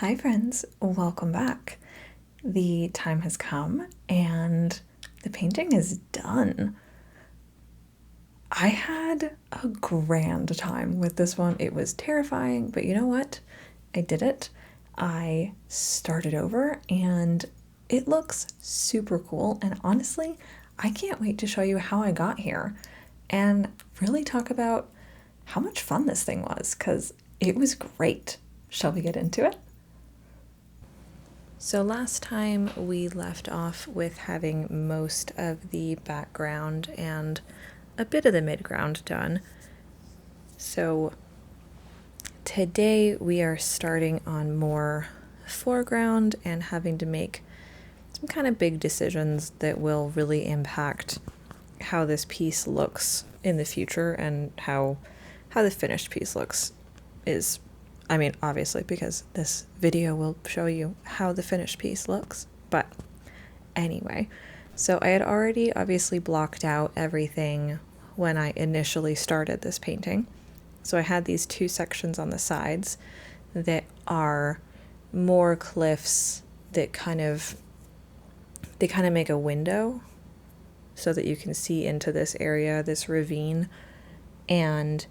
Hi friends, welcome back. The time has come and the painting is done. I had a grand time with this one. It was terrifying, but you know what? I did it. I started over and it looks super cool. And honestly, I can't wait to show you how I got here and really talk about how much fun this thing was because it was great. Shall we get into it? So last time we left off with having most of the background and a bit of the midground done. So today we are starting on more foreground and having to make some kind of big decisions that will really impact how this piece looks in the future and how the finished piece looks is, I mean, obviously, because this video will show you how the finished piece looks. But anyway, so I had already obviously blocked out everything when I initially started this painting. So I had these two sections on the sides that are more cliffs that kind of make a window so that you can see into this area, this ravine. And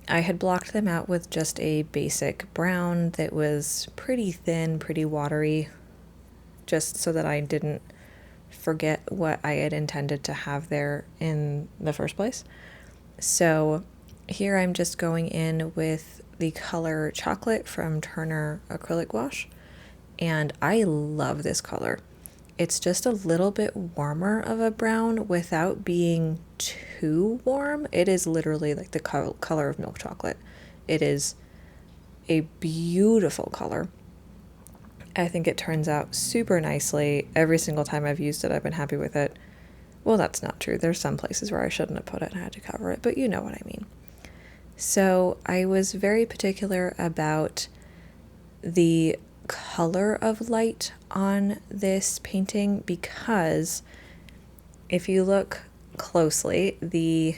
I had blocked them out with just a basic brown that was pretty thin, pretty watery, just so that I didn't forget what I had intended to have there in the first place. So here I'm just going in with the color Chocolate from Turner Acrylic Wash, and I love this color. It's just a little bit warmer of a brown without being too warm. It is literally like the color of milk chocolate. It is a beautiful color. I think it turns out super nicely. Every single time I've used it, I've been happy with it. Well, that's not true. There's some places where I shouldn't have put it and I had to cover it, but you know what I mean. So I was very particular about the color of light on this painting because if you look closely, the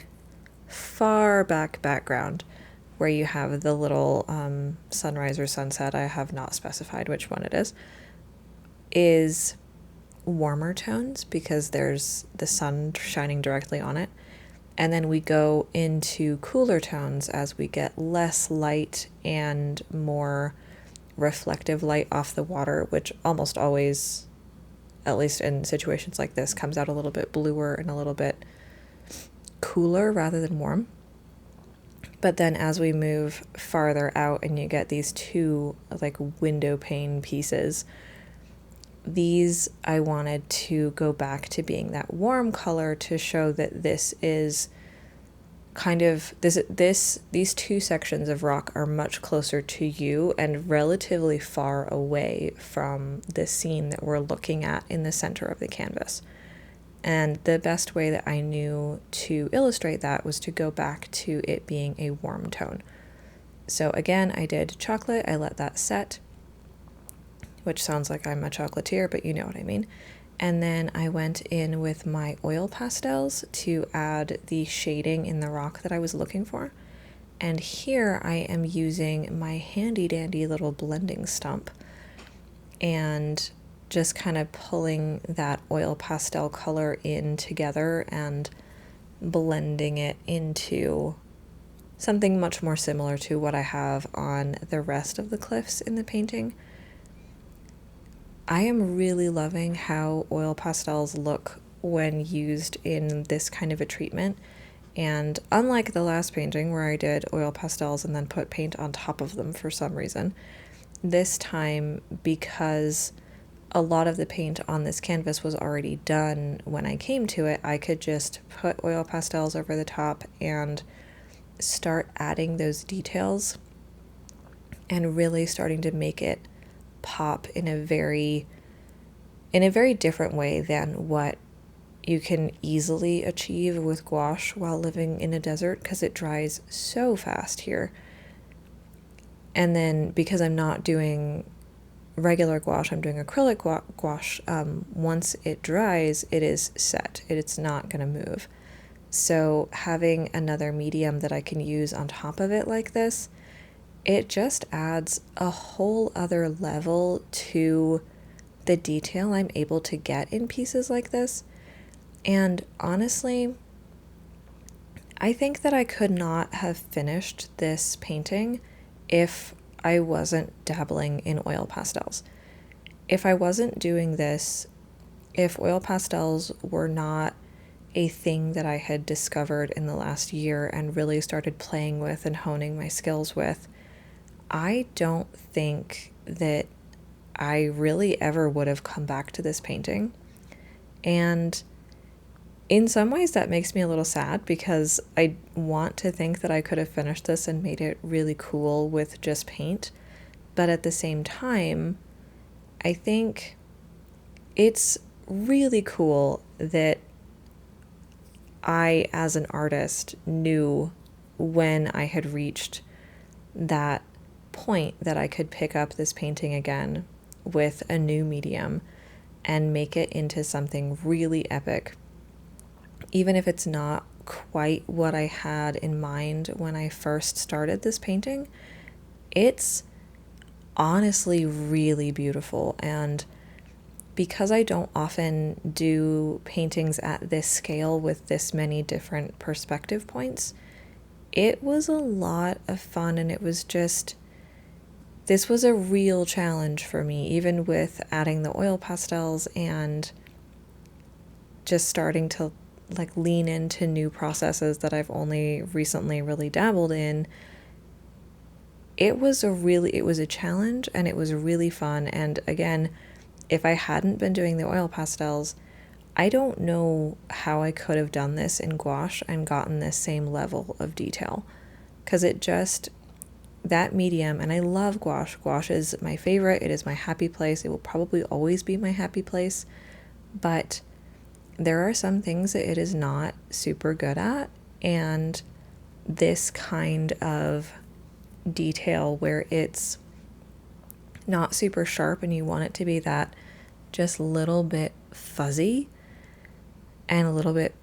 far back background where you have the little sunrise or sunset, I have not specified which one it is warmer tones because there's the sun shining directly on it. And then we go into cooler tones as we get less light and more reflective light off the water, which almost always, at least in situations like this, comes out a little bit bluer and a little bit cooler rather than warm. But then as we move farther out and you get these two like window pane pieces, these I wanted to go back to being that warm color to show that this is kind of these two sections of rock are much closer to you and relatively far away from the scene that we're looking at in the center of the canvas. And the best way that I knew to illustrate that was to go back to it being a warm tone. So again, I did chocolate. I let that set, which sounds like I'm a chocolatier, but you know what I mean. And then I went in with my oil pastels to add the shading in the rock that I was looking for. And here I am using my handy dandy little blending stump and just kind of pulling that oil pastel color in together and blending it into something much more similar to what I have on the rest of the cliffs in the painting. I am really loving how oil pastels look when used in this kind of a treatment. And unlike the last painting where I did oil pastels and then put paint on top of them for some reason, this time, because a lot of the paint on this canvas was already done when I came to it, I could just put oil pastels over the top and start adding those details and really starting to make it pop in a very different way than what you can easily achieve with gouache while living in a desert, because it dries so fast here. And then because I'm not doing regular gouache, I'm doing acrylic gouache, once it dries, it is set. It's not going to move. So having another medium that I can use on top of it like this it just adds a whole other level to the detail I'm able to get in pieces like this. And honestly, I think that I could not have finished this painting if I wasn't dabbling in oil pastels. If I wasn't doing this, if oil pastels were not a thing that I had discovered in the last year and really started playing with and honing my skills with, I don't think that I really ever would have come back to this painting. And in some ways that makes me a little sad because I want to think that I could have finished this and made it really cool with just paint. But at the same time, I think it's really cool that I, as an artist, knew when I had reached that point that I could pick up this painting again with a new medium and make it into something really epic. Even if it's not quite what I had in mind when I first started this painting, it's honestly really beautiful. And because I don't often do paintings at this scale with this many different perspective points, it was a lot of fun, and this was a real challenge for me, even with adding the oil pastels and just starting to like lean into new processes that I've only recently really dabbled in. It was a challenge, and it was really fun. And again, if I hadn't been doing the oil pastels, I don't know how I could have done this in gouache and gotten this same level of detail. Because that medium, and I love gouache. Gouache is my favorite. It is my happy place. It will probably always be my happy place. But there are some things that it is not super good at. And this kind of detail where it's not super sharp and you want it to be that just little bit fuzzy and a little bit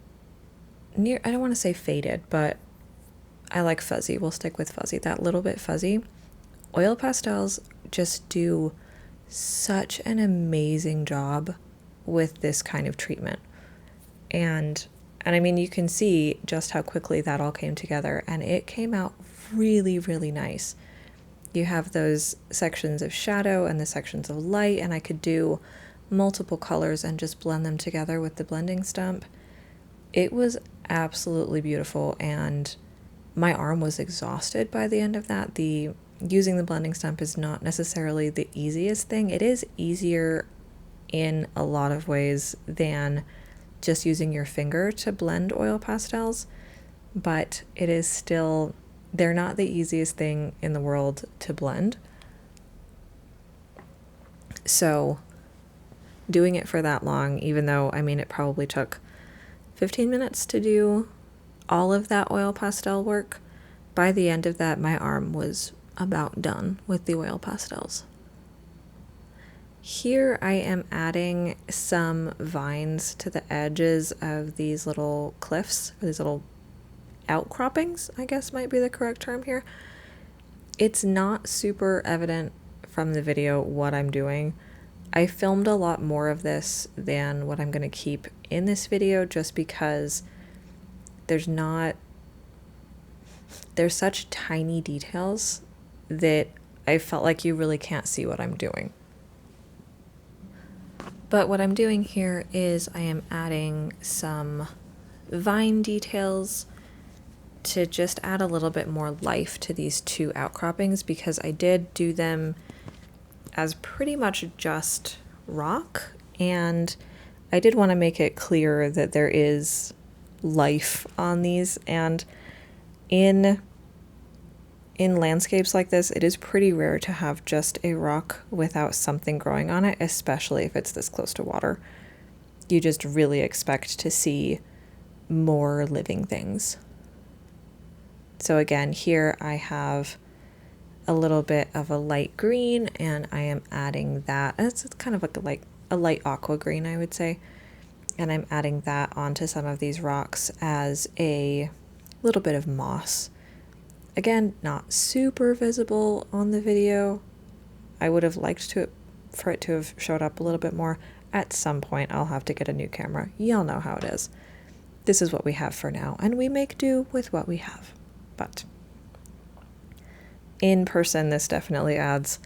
near, I don't want to say faded, but I like fuzzy. We'll stick with fuzzy. That little bit fuzzy. Oil pastels just do such an amazing job with this kind of treatment. And I mean, you can see just how quickly that all came together, and it came out really, really nice. You have those sections of shadow and the sections of light, and I could do multiple colors and just blend them together with the blending stump. It was absolutely beautiful, and my arm was exhausted by the end of that. Using the blending stump is not necessarily the easiest thing. It is easier in a lot of ways than just using your finger to blend oil pastels, but it is still, they're not the easiest thing in the world to blend. So doing it for that long, even though, I mean, it probably took 15 minutes to do all of that oil pastel work, by the end of that, my arm was about done with the oil pastels. Here I am adding some vines to the edges of these little cliffs, or these little outcroppings, I guess might be the correct term here. It's not super evident from the video what I'm doing. I filmed a lot more of this than what I'm going to keep in this video, just because there's such tiny details that I felt like you really can't see what I'm doing. But what I'm doing here is I am adding some vine details to just add a little bit more life to these two outcroppings, because I did do them as pretty much just rock, and I did want to make it clear that there is life on these. And in landscapes like this, it is pretty rare to have just a rock without something growing on it, especially if it's this close to water. You just really expect to see more living things. So again, here I have a little bit of a light green, and I am adding that. It's kind of like a light aqua green, I would say. And I'm adding that onto some of these rocks as a little bit of moss. Again, not super visible on the video. I would have liked for it to have showed up a little bit more. At some point, I'll have to get a new camera. Y'all know how it is. This is what we have for now, and we make do with what we have. But in person, this definitely adds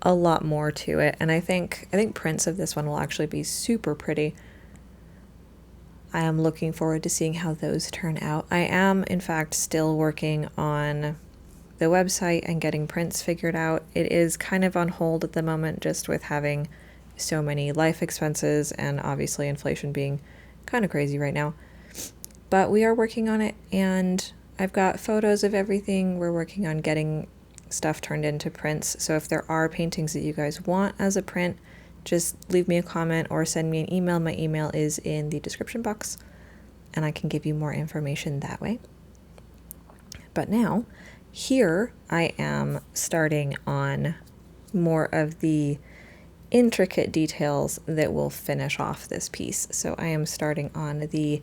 a lot more to it, and I think prints of this one will actually be super pretty. I am looking forward to seeing how those turn out. I am, in fact, still working on the website and getting prints figured out. It is kind of on hold at the moment, just with having so many life expenses and obviously inflation being kind of crazy right now. But we are working on it, and I've got photos of everything. We're working on getting stuff turned into prints. So if there are paintings that you guys want as a print, just leave me a comment or send me an email. My email is in the description box, and I can give you more information that way. But now, here I am starting on more of the intricate details that will finish off this piece. So I am starting on the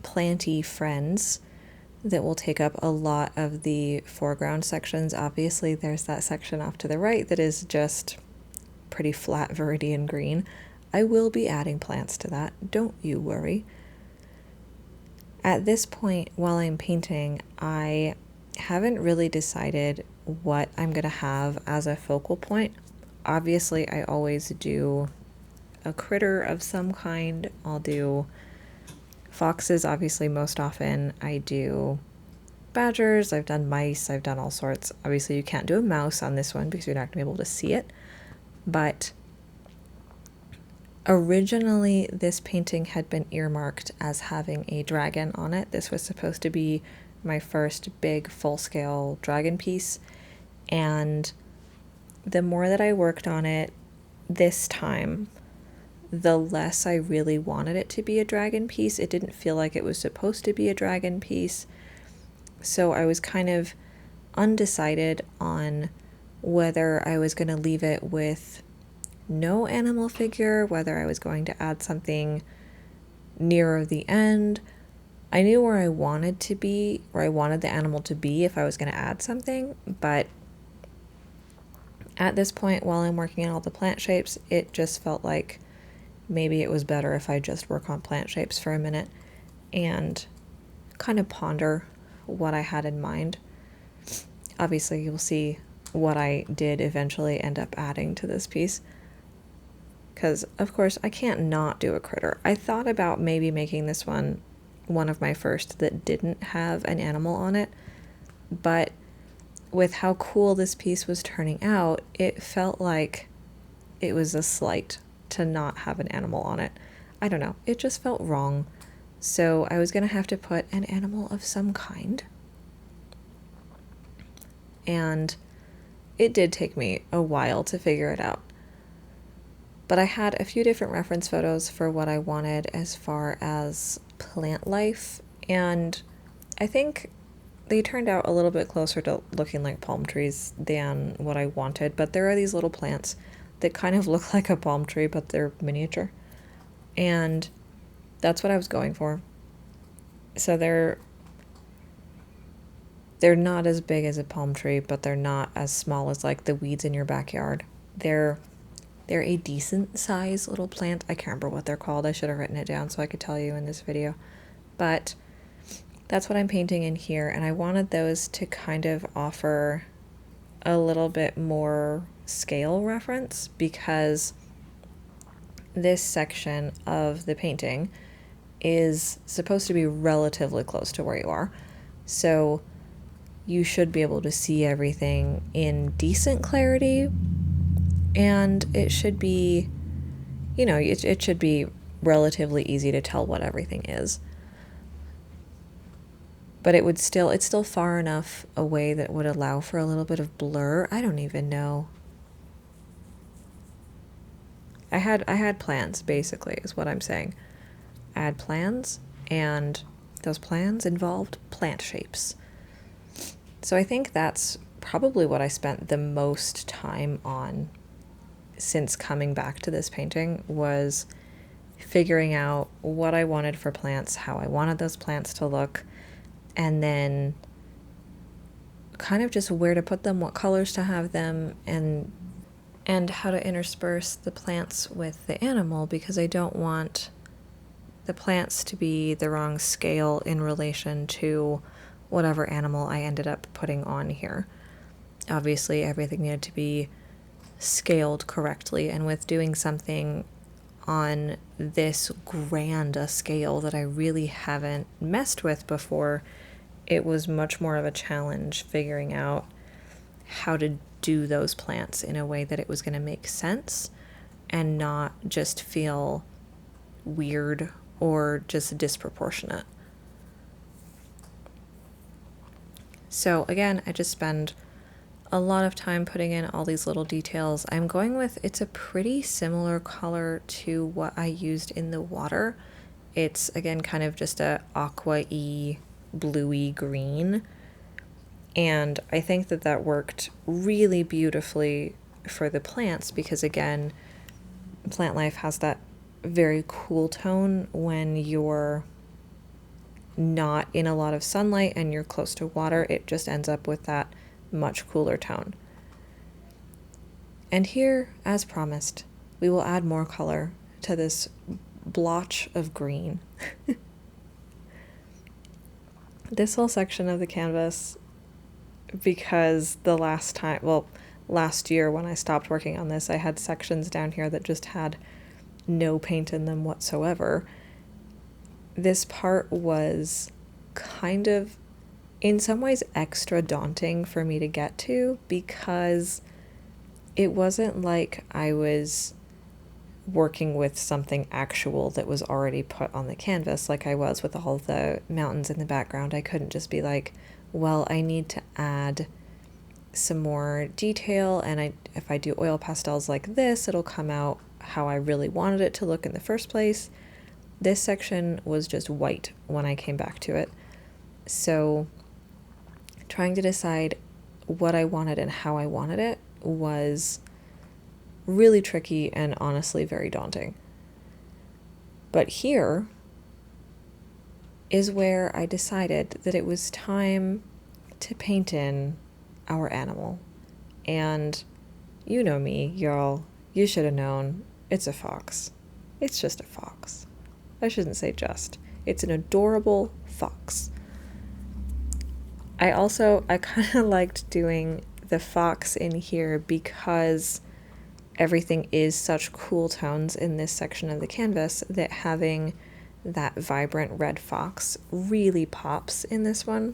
planty friends that will take up a lot of the foreground sections. Obviously, there's that section off to the right that is just pretty flat viridian green. I will be adding plants to that, don't you worry. At this point, while I'm painting, I haven't really decided what I'm going to have as a focal point. Obviously, I always do a critter of some kind. I'll do foxes, obviously, most often. I do badgers, I've done mice, I've done all sorts. Obviously, you can't do a mouse on this one because you're not going to be able to see it. But originally, this painting had been earmarked as having a dragon on it. This was supposed to be my first big full-scale dragon piece, and the more that I worked on it this time, the less I really wanted it to be a dragon piece. It didn't feel like it was supposed to be a dragon piece, so I was kind of undecided on whether I was going to leave it with no animal figure, whether I was going to add something nearer the end. I knew where I wanted to be, where I wanted the animal to be if I was going to add something, but at this point, while I'm working on all the plant shapes, it just felt like maybe it was better if I just work on plant shapes for a minute and kind of ponder what I had in mind. Obviously, you'll see what I did eventually end up adding to this piece, because, of course, I can't not do a critter. I thought about maybe making this one of my first that didn't have an animal on it, but with how cool this piece was turning out, it felt like it was a slight to not have an animal on it. I don't know, it just felt wrong. So I was going to have to put an animal of some kind. And it did take me a while to figure it out. But I had a few different reference photos for what I wanted as far as plant life, and I think they turned out a little bit closer to looking like palm trees than what I wanted, but there are these little plants that kind of look like a palm tree, but they're miniature, and that's what I was going for. So they're not as big as a palm tree, but they're not as small as like the weeds in your backyard. They're a decent size little plant. I can't remember what they're called. I should have written it down so I could tell you in this video. But that's what I'm painting in here, and I wanted those to kind of offer a little bit more scale reference, because this section of the painting is supposed to be relatively close to where you are. So you should be able to see everything in decent clarity, and it should be, it should be relatively easy to tell what everything is. But it's still far enough away that would allow for a little bit of blur. I don't even know. I had plans, basically, is what I'm saying. I had plans, and those plans involved plant shapes. So I think that's probably what I spent the most time on since coming back to this painting, was figuring out what I wanted for plants, how I wanted those plants to look, and then kind of just where to put them, what colors to have them, and how to intersperse the plants with the animal, because I don't want the plants to be the wrong scale in relation to whatever animal I ended up putting on here. Obviously, everything needed to be scaled correctly, and with doing something on this grand a scale that I really haven't messed with before, it was much more of a challenge figuring out how to do those plants in a way that it was going to make sense and not just feel weird or just disproportionate. So again, I just spend a lot of time putting in all these little details. I'm going with, it's a pretty similar color to what I used in the water. It's again kind of just a aqua-y, bluey green. And I think that that worked really beautifully for the plants because again, plant life has that very cool tone when you're not in a lot of sunlight and you're close to water. It just ends up with that much cooler tone. And here, as promised, we will add more color to this blotch of green. This whole section of the canvas, because the last year when I stopped working on this, I had sections down here that just had no paint in them whatsoever. This part was kind of, in some ways, extra daunting for me to get to because it wasn't like I was working with something actual that was already put on the canvas like I was with all the mountains in the background. I couldn't just be like, well, I need to add some more detail, and if I do oil pastels like this, it'll come out how I really wanted it to look in the first place. This section was just white when I came back to it. So trying to decide what I wanted and how I wanted it was really tricky and honestly very daunting. But here is where I decided that it was time to paint in our animal. And you know me, y'all. You should have known. It's a fox. It's just a fox. I shouldn't say just. It's an adorable fox. I kind of liked doing the fox in here because everything is such cool tones in this section of the canvas that having that vibrant red fox really pops in this one.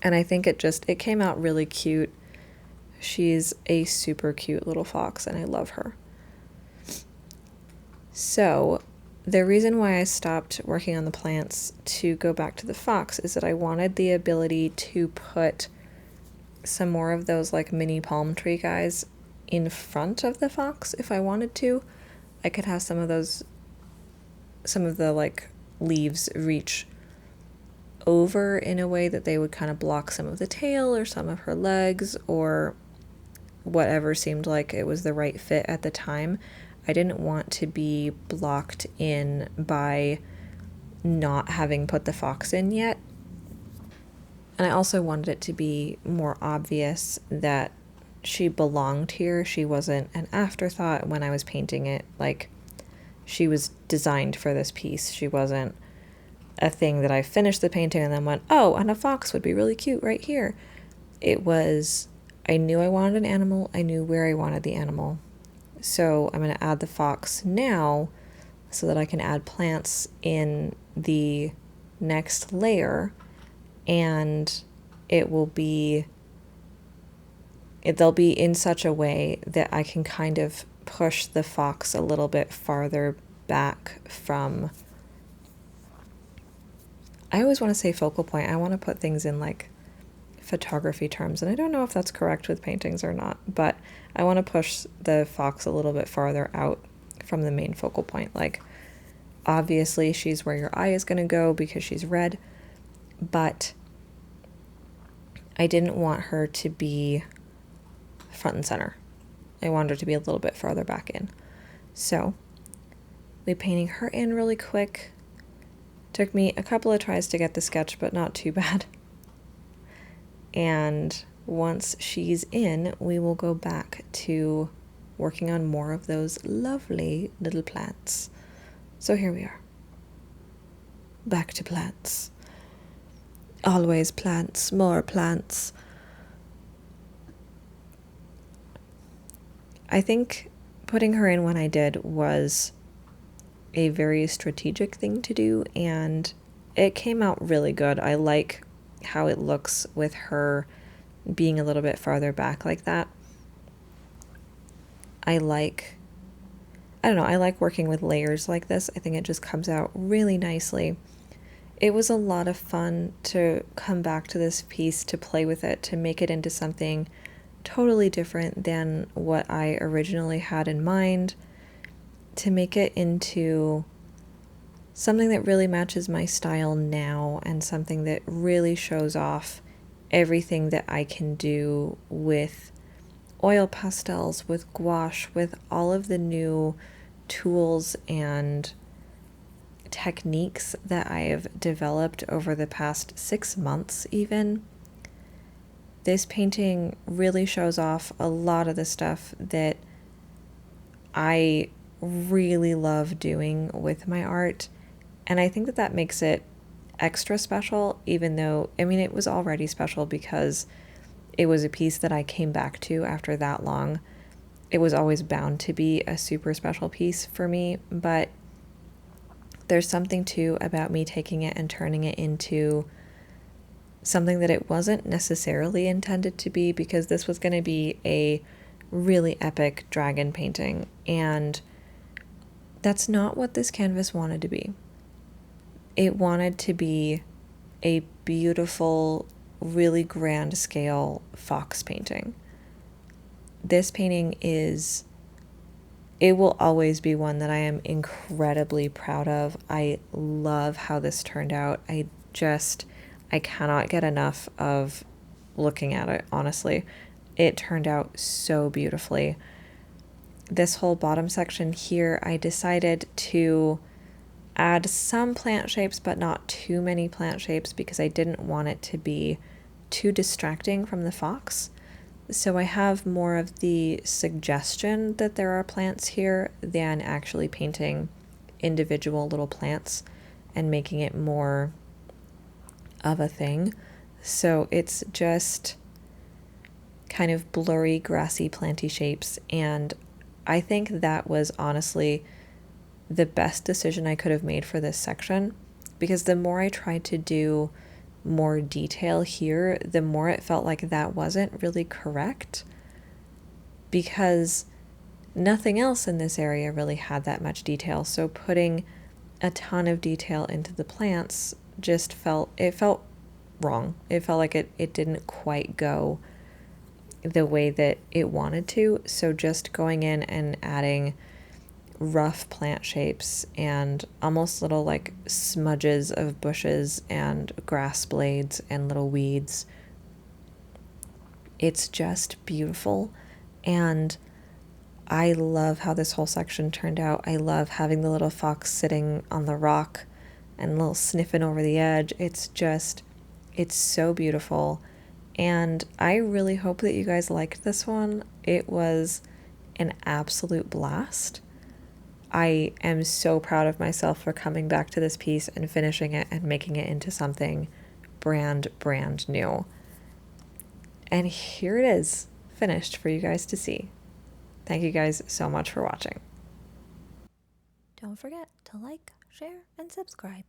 And I think it came out really cute. She's a super cute little fox and I love her. So the reason why I stopped working on the plants to go back to the fox is that I wanted the ability to put some more of those like mini palm tree guys in front of the fox if I wanted to. I could have some of the like leaves reach over in a way that they would kind of block some of the tail or some of her legs or whatever seemed like it was the right fit at the time. I didn't want to be blocked in by not having put the fox in yet. And I also wanted it to be more obvious that she belonged here. She wasn't an afterthought when I was painting it. Like, she was designed for this piece. She wasn't a thing that I finished the painting and then went, oh, and a fox would be really cute right here. It was, I knew I wanted an animal. I knew where I wanted the animal. So I'm going to add the fox now so that I can add plants in the next layer, and they'll be in such a way that I can kind of push the fox a little bit farther back from, I always want to say focal point. I want to put things in like photography terms, and I don't know if that's correct with paintings or not, but I want to push the fox a little bit farther out from the main focal point. Like, obviously she's where your eye is going to go because she's red, but I didn't want her to be front and center. I wanted her to be a little bit farther back in. So we painting her in really quick. Took me a couple of tries to get the sketch, but not too bad. And once she's in, we will go back to working on more of those lovely little plants. So here we are. Back to plants. Always plants, more plants. I think putting her in when I did was a very strategic thing to do, and it came out really good. I like how it looks with her being a little bit farther back like that. I like working with layers like this. I think it just comes out really nicely. It was a lot of fun to come back to this piece, to play with it, to make it into something totally different than what I originally had in mind, to make it into something that really matches my style now and something that really shows off everything that I can do with oil pastels, with gouache, with all of the new tools and techniques that I have developed over the past 6 months even. This painting really shows off a lot of the stuff that I really love doing with my art, and I think that that makes it extra special, even though, I mean, it was already special because it was a piece that I came back to after that long. It was always bound to be a super special piece for me, but there's something too about me taking it and turning it into something that it wasn't necessarily intended to be, because this was going to be a really epic dragon painting, and that's not what this canvas wanted to be. It wanted to be a beautiful, really grand scale fox painting. This painting it will always be one that I am incredibly proud of. I love how this turned out. I cannot get enough of looking at it, honestly. It turned out so beautifully. This whole bottom section here, I decided to add some plant shapes, but not too many plant shapes, because I didn't want it to be too distracting from the fox. So I have more of the suggestion that there are plants here than actually painting individual little plants and making it more of a thing. So it's just kind of blurry, grassy, planty shapes, and I think that was honestly the best decision I could have made for this section, because the more I tried to do more detail here, the more it felt like that wasn't really correct, because nothing else in this area really had that much detail. So putting a ton of detail into the plants just felt wrong. It felt like it didn't quite go the way that it wanted to. So just going in and adding rough plant shapes and almost little like smudges of bushes and grass blades and little weeds, it's just beautiful. And I love how this whole section turned out. I love having the little fox sitting on the rock and a little sniffing over the edge. It's so beautiful. And I really hope that you guys liked this one. It was an absolute blast. I am so proud of myself for coming back to this piece and finishing it and making it into something brand new. And here it is, finished for you guys to see. Thank you guys so much for watching. Don't forget to like, share, and subscribe.